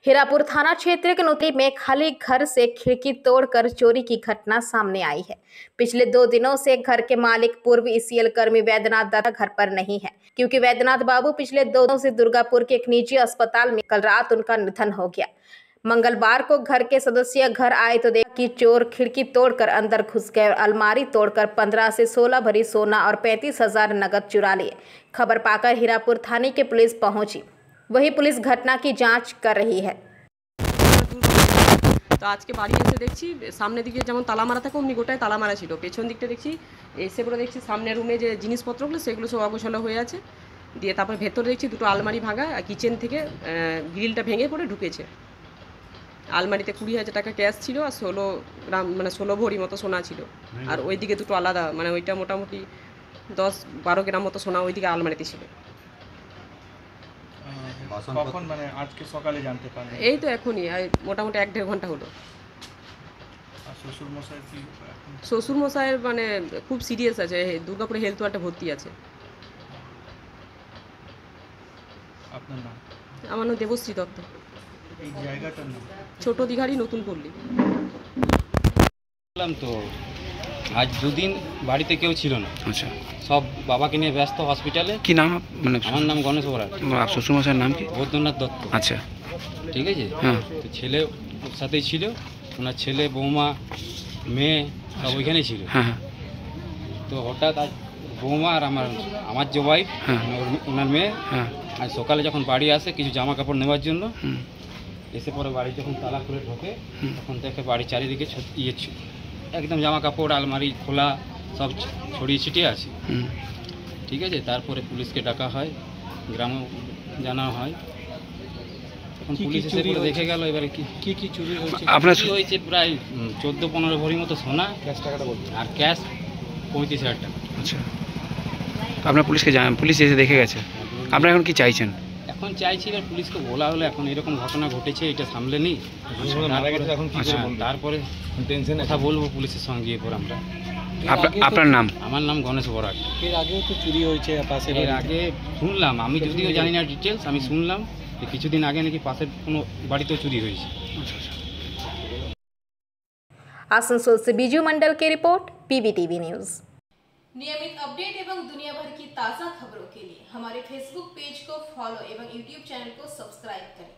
हीरापुर थाना क्षेत्र के नोती में खाली घर से खिड़की तोड़कर चोरी की घटना सामने आई है। पिछले 2 दिनों से घर के मालिक पूर्व ईसीएल कर्मी वैद्यनाथ दत्ता घर पर नहीं है, क्योंकि वैद्यनाथ बाबू पिछले 2 दिनों से दुर्गापुर के एक निजी अस्पताल में कल रात उनका निधन हो गया। मंगलवार को घर के सदस्य घर आए तो देखा कि चोर खिड़की तोड़कर अंदर घुस गए। अलमारी तोड़कर 15 से 16 भरी सोना और 35,000 नकद चुरा लिए। खबर पाकर हीरापुर थाने की पुलिस पहुंची। वही पुलिस घटना की जांच कर रही है। তো আজকে বাড়ি এসে দেখছি সামনের দিকে যেমন তালা মারা থাকে অমনি গোটায় তালা মারা ছিল। পেছন দিকটা দেখছি এসে পরে দেখছি সামনের রুমে যে জিনিসপত্রগুলো সেগুলো সব অগোছালো হয়ে আছে। দিয়ে তারপর ভেতরে দেখছি দুটো আলমারি ভাঙা আর কিচেন থেকে গ্রিলটা ভেঙে পড়ে ঢুকেছে। আলমারিতে 20,000 টাকা ক্যাশ ছিল আর 16 গ্রাম মানে 16 ভরি মতো সোনা ছিল। আর ওইদিকে দুটো আলাদা মানে ওইটা মোটামুটি 10-12 গ্রাম মতো সোনা ওইদিকে আলমারিতে ছিল। কখন মানে আজকে সকালে জানতে পারলেন? এই তো এখনই মোটামুটি 1-1.5 ঘন্টা হলো। আর শ্বশুর মশাই কি? শ্বশুর মশাইয়ের মানে খুব সিরিয়াস আছে, দুর্গাপুরে হেলথ ওয়ার্ডে ভর্তি আছে। আপনার নাম? আমার নাম দেবশ্রী দত্ত। এই জায়গাটার নাম? ছোট দিঘারি নতুন পল্লী। বললাম তো আজ 2 দিন বাড়িতে কেউ ছিল না। আচ্ছা, সব বাবাকে নিয়ে ব্যস্ত হসপিটালে। কি নাম মানে? আমার নাম গণেশ বরা। শ্বশুরমশাইয়ের নাম কি? বৈদ্যনাথ দত্ত। আচ্ছা, ঠিক আছে। হ্যাঁ, তো ছেলে ওর সাথেই ছিল, ওনার ছেলে বৌমা মেয়ে সব ওইখানেই ছিল। হ্যাঁ হ্যাঁ, তো হঠাৎ আজ বৌমা আর আমার যে ওয়াইফ হ্যাঁ, ওনার মেয়ে হ্যাঁ, আজ সকালে যখন বাড়ি আসে কিছু জামা কাপড় নেওয়ার জন্য, হুম, এসে পরে বাড়ি যখন তালা খুলে ঢোকে হুম, তখন দেখে বাড়ির চারিদিকে একদম জামা কাপড় আলমারি খোলা সব ছড়িয়ে ছিটিয়ে আছে। হুম, ঠিক আছে। তারপরে পুলিশকে ডাকা হয়, গ্রামে জানা হয়। তখন পুলিশ এসে পরে দেখে গেল এবারে কি কি চুরি হয়েছে। আপনার চুরি হয়েছে প্রায় 14-15 ভরি মতো সোনা, আর ক্যাশ 35,000 টাকা। আচ্ছা, তো আপনার পুলিশকে পুলিশ এসে দেখে গেছে, আপনারা এখন কি চাইছেন? এখন চাইছি এবার পুলিশকে বলা হলো এখন এরকম ঘটনা ঘটেছে, এটা সামলে নি, তারপরে টেনশন কথা বলবো পুলিশের সঙ্গে গিয়ে পরে আমরা। আপনার নাম? আমার নাম গণেশ বরাট। এর আগেও তো চুরি হয়েছে পাশে? এর আগে শুনলাম, আমি যদিও জানি না ডিটেলস, আমি শুনলাম যে কিছুদিন আগে নাকি পাশের কোনো বাড়িতেও চুরি হয়েছে। आसनसोल से बीजू मंडल की रिपोर्ट, PBTV न्यूज। नियमित अपडेट एवं दुनिया भर की ताज़ा खबरों के लिए हमारे फेसबुक पेज को फॉलो एवं यूट्यूब चैनल को सब्सक्राइब करें।